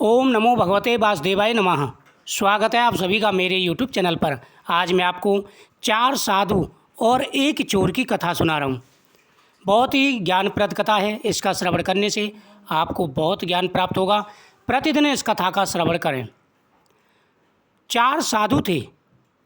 ओम नमो भगवते वासुदेवाय नमः। स्वागत है आप सभी का मेरे यूट्यूब चैनल पर। आज मैं आपको 4 साधु और एक चोर की कथा सुना रहा हूँ। बहुत ही ज्ञानप्रद कथा है। इसका श्रवण करने से आपको बहुत ज्ञान प्राप्त होगा। प्रतिदिन इस कथा का श्रवण करें। 4 साधु थे।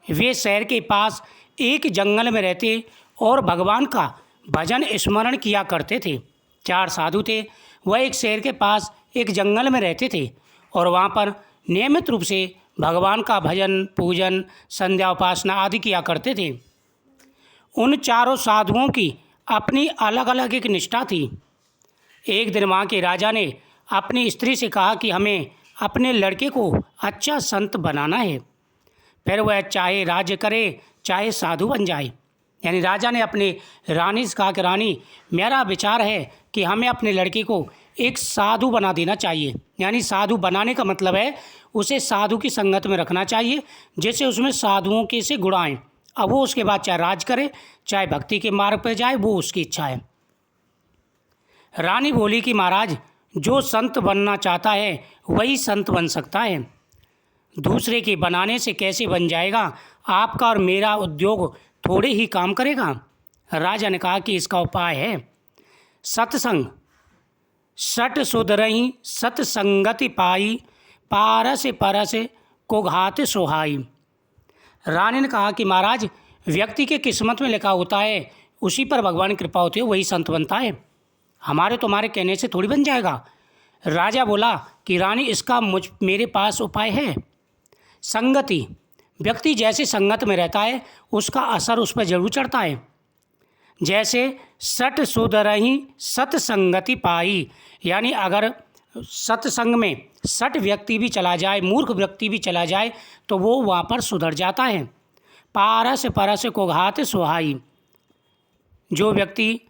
वे शहर के पास एक जंगल में रहते और भगवान का भजन स्मरण किया करते थे। 4 साधु थे। वह एक शहर के पास एक जंगल में रहते थे और वहाँ पर नियमित रूप से भगवान का भजन, पूजन, संध्या उपासना आदि किया करते थे। उन चारों साधुओं की अपनी अलग अलग एक निष्ठा थी। एक दिन वहाँ के राजा ने अपनी स्त्री से कहा कि हमें अपने लड़के को अच्छा संत बनाना है, फिर वह चाहे राज्य करे चाहे साधु बन जाए। यानी राजा ने अपने रानी से कहा कि रानी, मेरा विचार है कि हमें अपने लड़के को एक साधु बना देना चाहिए। यानी साधु बनाने का मतलब है उसे साधु की संगत में रखना चाहिए, जिससे उसमें साधुओं के से गुण आएँ। अब वो उसके बाद चाहे राज करे चाहे भक्ति के मार्ग पर जाए, वो उसकी इच्छा है। रानी बोली कि महाराज, जो संत बनना चाहता है वही संत बन सकता है, दूसरे के बनाने से कैसे बन जाएगा? आपका और मेरा उद्योग थोड़े ही काम करेगा। राजा ने कहा कि इसका उपाय है सत्संग। सट सुधरहि सत्संगति पाई, पारस परस को घात सोहाई। रानी ने कहा कि महाराज, व्यक्ति के किस्मत में लिखा होता है, उसी पर भगवान की कृपा होती है, वही संत बनता है। हमारे तुम्हारे कहने से थोड़ी बन जाएगा। राजा बोला कि रानी, इसका मेरे पास उपाय है। संगति। व्यक्ति जैसे संगत में रहता है उसका असर उस पर जरूर चढ़ता है। जैसे सट सुधरहि सत्संगति पाई, यानी अगर सत्संग में सट व्यक्ति भी चला जाए, मूर्ख व्यक्ति भी चला जाए, तो वो वहाँ पर सुधर जाता है। पारस परस को घात सोहाई। जो व्यक्ति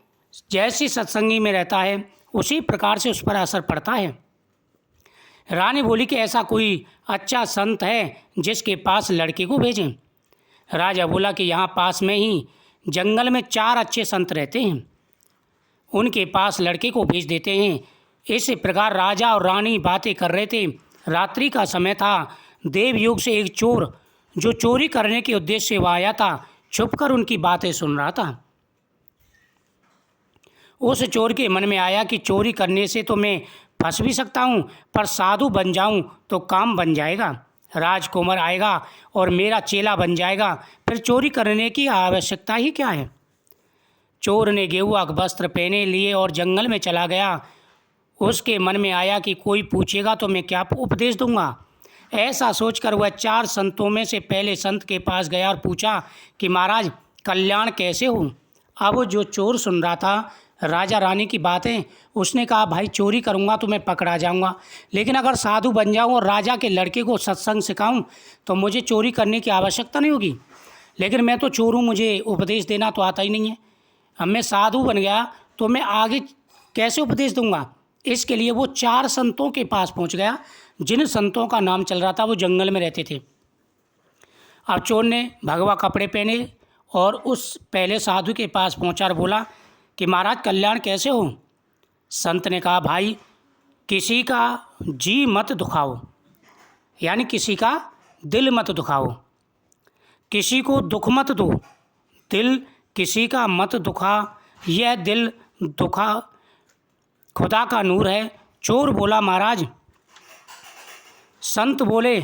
जैसी सत्संगी में रहता है उसी प्रकार से उस पर असर पड़ता है। रानी बोली कि ऐसा कोई अच्छा संत है जिसके पास लड़के को भेजें। राजा बोला कि यहाँ पास में ही जंगल में 4 अच्छे संत रहते हैं, उनके पास लड़के को भेज देते हैं। इस प्रकार राजा और रानी बातें कर रहे थे। रात्रि का समय था। देवयुग से एक चोर, जो चोरी करने के उद्देश्य से वहाँ आया था, छुपकर उनकी बातें सुन रहा था। उस चोर के मन में आया कि चोरी करने से तो मैं फंस भी सकता हूँ, पर साधु बन जाऊँ तो काम बन जाएगा। राजकुमार आएगा और मेरा चेला बन जाएगा, फिर चोरी करने की आवश्यकता ही क्या है। चोर ने गेरुआ वस्त्र पहने लिए और जंगल में चला गया। उसके मन में आया कि कोई पूछेगा तो मैं क्या उपदेश दूंगा। ऐसा सोचकर वह 4 संतों में से पहले संत के पास गया और पूछा कि महाराज, कल्याण कैसे हो? अब जो चोर सुन रहा था राजा रानी की बातें, उसने कहा भाई, चोरी करूंगा तो मैं पकड़ा जाऊंगा, लेकिन अगर साधु बन जाऊं और राजा के लड़के को सत्संग सिखाऊं तो मुझे चोरी करने की आवश्यकता नहीं होगी। लेकिन मैं तो चोर हूँ, मुझे उपदेश देना तो आता ही नहीं है। अब मैं साधु बन गया तो मैं आगे कैसे उपदेश दूंगा? इसके लिए वो 4 संतों के पास पहुँच गया। जिन संतों का नाम चल रहा था वो जंगल में रहते थे। अब चोर ने भगवा कपड़े पहने और उस पहले साधु के पास पहुँचा और बोला कि महाराज, कल्याण कैसे हो? संत ने कहा, भाई, किसी का जी मत दुखाओ, यानी किसी का दिल मत दुखाओ, किसी को दुख मत दो, दिल किसी का मत दुखा, यह दिल दुखा खुदा का नूर है। चोर बोला, महाराज। संत बोले,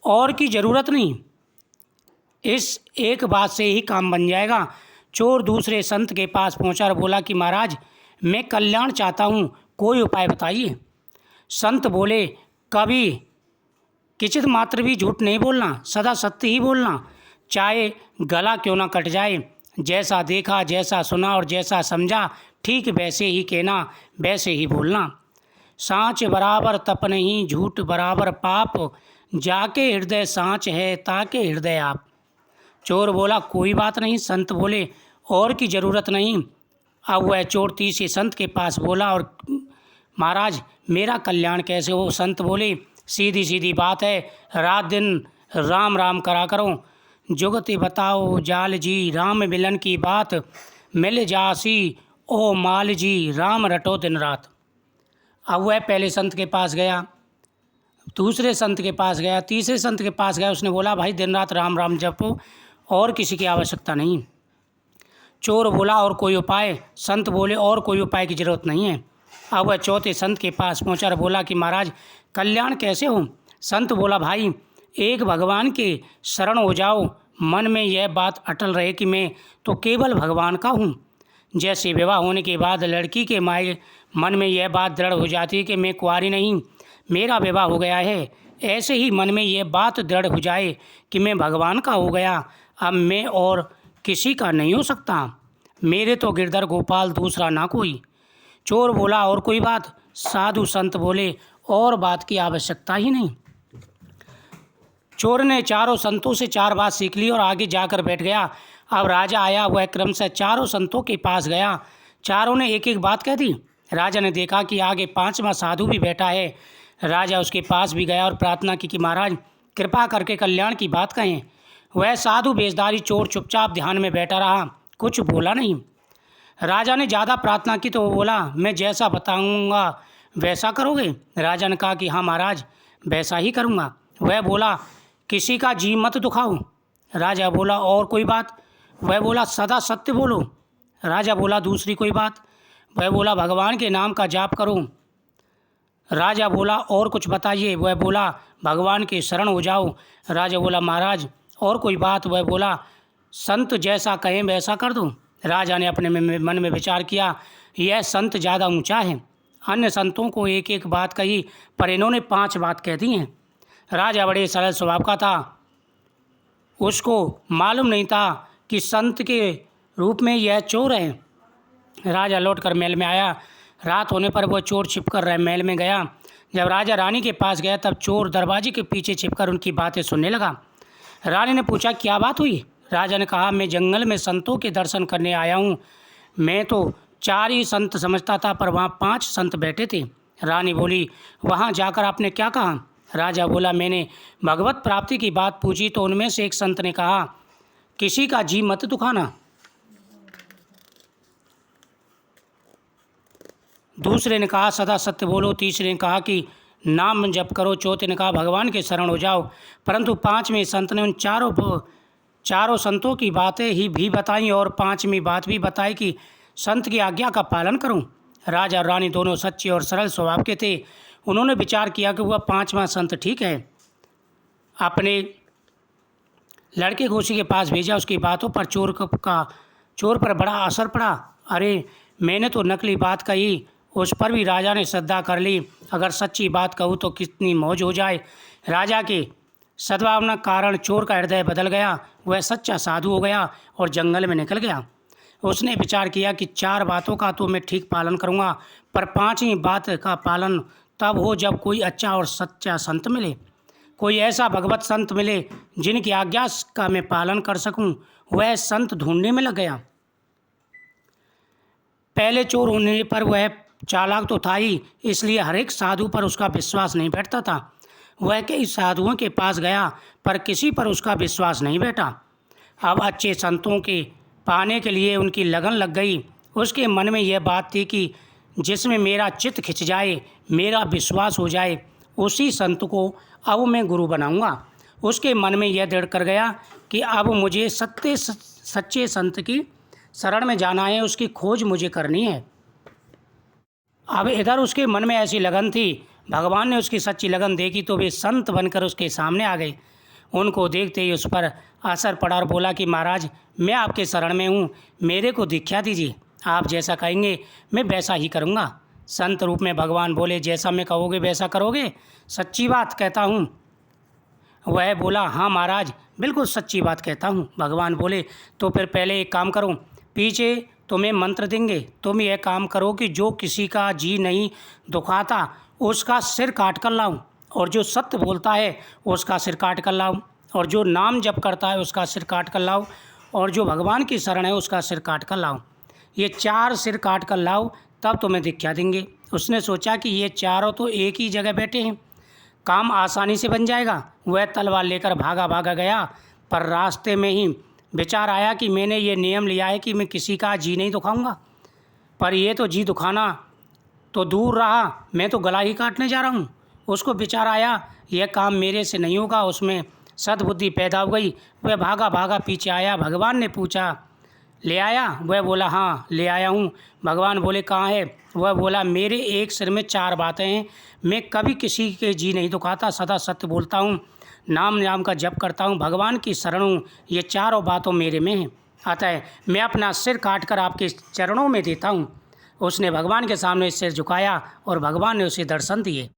और की ज़रूरत नहीं, इस एक बात से ही काम बन जाएगा। चोर दूसरे संत के पास पहुंचा और बोला कि महाराज, मैं कल्याण चाहता हूं, कोई उपाय बताइए। संत बोले, कभी किंचित मात्र भी झूठ नहीं बोलना, सदा सत्य ही बोलना, चाहे गला क्यों ना कट जाए। जैसा देखा, जैसा सुना और जैसा समझा, ठीक वैसे ही कहना, वैसे ही बोलना। सांच बराबर तप नहीं, झूठ बराबर पाप, जाके हृदय सांच है ताके हृदय आप। चोर बोला, कोई बात नहीं। संत बोले, और की ज़रूरत नहीं। अब वह चोर तीसरे संत के पास बोला और महाराज, मेरा कल्याण कैसे हो? संत बोले, सीधी सीधी बात है, रात दिन राम राम करा करो। जुगति बताओ जाल जी, राम मिलन की बात, मिल जासी ओ माल जी, राम रटो दिन रात। अब वह पहले संत के पास गया, दूसरे संत के पास गया, तीसरे संत के पास गया। उसने बोला, भाई दिन रात राम राम जपो, और किसी की आवश्यकता नहीं। चोर बोला, और कोई उपाय? संत बोले, और कोई उपाय की ज़रूरत नहीं है। अब वह चौथे संत के पास पहुंचा और बोला कि महाराज कल्याण कैसे हो? संत बोला, भाई एक भगवान के शरण हो जाओ, मन में यह बात अटल रहे कि मैं तो केवल भगवान का हूँ। जैसे विवाह होने के बाद लड़की के माए मन में यह बात दृढ़ हो जाती है कि मैं कुंवारी नहीं, मेरा विवाह हो गया है, ऐसे ही मन में यह बात दृढ़ हो जाए कि मैं भगवान का हो गया, अब मैं और किसी का नहीं हो सकता, मेरे तो गिरधर गोपाल दूसरा ना कोई। चोर बोला, और कोई बात? साधु संत बोले, और बात की आवश्यकता ही नहीं। चोर ने चारों संतों से 4 बात सीख ली और आगे जाकर बैठ गया। अब राजा आया, वह क्रमशः चारों संतों के पास गया। चारों ने एक एक बात कह दी। राजा ने देखा कि आगे 5वां साधु भी बैठा है। राजा उसके पास भी गया और प्रार्थना की कि महाराज कृपा करके कल्याण की बात कहें। वह साधु बेजदारी चोर चुपचाप ध्यान में बैठा रहा, कुछ बोला नहीं। राजा ने ज़्यादा प्रार्थना की तो वो बोला, मैं जैसा बताऊंगा वैसा करोगे? राजा ने कहा कि हाँ महाराज, वैसा ही करूँगा। वह बोला, किसी का जी मत दुखाओ। राजा बोला, और कोई बात? वह बोला, सदा सत्य बोलो। राजा बोला, दूसरी कोई बात? वह बोला, भगवान के नाम का जाप करो। राजा बोला, और कुछ बताइए। वह बोला, भगवान के शरण हो जाओ। राजा बोला, महाराज और कोई बात? वह बोला, संत जैसा कहें वैसा कर दो। राजा ने अपने मन में विचार किया, यह संत ज़्यादा ऊंचा है। अन्य संतों को एक एक बात कही, पर इन्होंने 5 बात कह दी हैं। राजा बड़े सरल स्वभाव का था, उसको मालूम नहीं था कि संत के रूप में यह चोर है। राजा लौटकर महल में आया। रात होने पर वह चोर छिपकर महल में गया। जब राजा रानी के पास गया तब चोर दरवाजे के पीछे छिपकर उनकी बातें सुनने लगा। रानी ने पूछा, क्या बात हुई? राजा ने कहा, मैं जंगल में संतों के दर्शन करने आया हूँ। मैं तो 4 ही संत समझता था, पर वहाँ 5 संत बैठे थे। रानी बोली, वहाँ जाकर आपने क्या कहा? राजा बोला, मैंने भगवत प्राप्ति की बात पूछी तो उनमें से एक संत ने कहा, किसी का जी मत दुखाना। दूसरे ने कहा, सदा सत्य बोलो। तीसरे ने कहा कि नाम जप करो। चौथे ने कहा, भगवान के शरण हो जाओ। परंतु 5वें संत ने उन चारों संतों की बातें ही भी बताई और 5वीं बात भी बताई कि संत की आज्ञा का पालन करूं। राजा और रानी दोनों सच्चे और सरल स्वभाव के थे। उन्होंने विचार किया कि वह 5वां संत ठीक है। अपने लड़के को उसी के पास भेजा। उसकी बातों पर चोर पर बड़ा असर पड़ा। अरे, मैंने तो नकली बात कही, उस पर भी राजा ने श्रद्धा कर ली। अगर सच्ची बात कहूँ तो कितनी मौज हो जाए। राजा के सद्भावना कारण चोर का हृदय बदल गया। वह सच्चा साधु हो गया और जंगल में निकल गया। उसने विचार किया कि 4 बातों का तो मैं ठीक पालन करूँगा, पर 5वीं बात का पालन तब हो जब कोई अच्छा और सच्चा संत मिले, कोई ऐसा भगवत संत मिले जिनकी आज्ञा का मैं पालन कर सकूं। वह संत ढूंढने में लग गया। पहले चोर होने पर वह चालाक तो था ही, इसलिए हर एक साधु पर उसका विश्वास नहीं बैठता था। वह कई साधुओं के पास गया, पर किसी पर उसका विश्वास नहीं बैठा। अब अच्छे संतों के पाने के लिए उनकी लगन लग गई। उसके मन में यह बात थी कि जिसमें मेरा चित्त खिंच जाए, मेरा विश्वास हो जाए, उसी संत को अब मैं गुरु बनाऊंगा। उसके मन में यह दृढ़ कर गया कि अब मुझे सच्चे संत की शरण में जाना है, उसकी खोज मुझे करनी है। अब इधर उसके मन में ऐसी लगन थी। भगवान ने उसकी सच्ची लगन देखी तो वे संत बनकर उसके सामने आ गए। उनको देखते ही उस पर असर पड़ा और बोला कि महाराज, मैं आपके शरण में हूँ, मेरे को दीक्षा दीजिए। आप जैसा कहेंगे मैं वैसा ही करूँगा। संत रूप में भगवान बोले, जैसा मैं कहोगे वैसा करोगे? सच्ची बात कहता हूँ। वह बोला, हाँ महाराज, बिल्कुल सच्ची बात कहता हूँ। भगवान बोले, तो फिर पहले एक काम करो, पीछे तुम्हें मंत्र देंगे, तुम यह काम करो कि जो किसी का जी नहीं दुखाता उसका सिर काट कर लाऊं, और जो सत्य बोलता है उसका सिर काट कर लाऊं, और जो नाम जप करता है उसका सिर काट कर लाओ, और जो भगवान की शरण है उसका सिर काट कर लाओ। ये 4 सिर काट कर लाओ, तब तुम्हें दीक्षा देंगे। उसने सोचा कि ये चारों तो एक ही जगह बैठे हैं, काम आसानी से बन जाएगा। वह तलवार लेकर भागा गया, पर रास्ते में ही विचार आया कि मैंने ये नियम लिया है कि मैं किसी का जी नहीं दुखाऊंगा, पर ये तो जी दुखाना तो दूर रहा, मैं तो गला ही काटने जा रहा हूँ। उसको विचार आया यह काम मेरे से नहीं होगा, उसमें सद्बुद्धि पैदा हो गई। वह भागा भागा पीछे आया। भगवान ने पूछा ले आया? वह बोला हाँ ले आया हूँ। भगवान बोले कहाँ है? वह बोला मेरे एक सिर में 4 बातें हैं, मैं कभी किसी के जी नहीं दुखाता, सदा सत्य बोलता हूँ, नाम का जप करता हूँ, भगवान की शरण हूँ, ये 4 बातों मेरे में हैं, अतः मैं अपना सिर काट कर आपके चरणों में देता हूँ। उसने भगवान के सामने सिर झुकाया और भगवान ने उसे दर्शन दिए।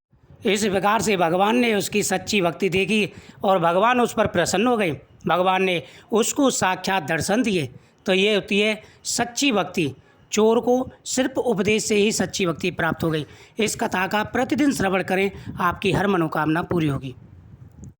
इस प्रकार से भगवान ने उसकी सच्ची भक्ति देखी और भगवान उस पर प्रसन्न हो गए। भगवान ने उसको साक्षात दर्शन दिए। तो ये होती है सच्ची भक्ति। चोर को सिर्फ उपदेश से ही सच्ची भक्ति प्राप्त हो गई। इस कथा का प्रतिदिन श्रवण करें, आपकी हर मनोकामना पूरी होगी।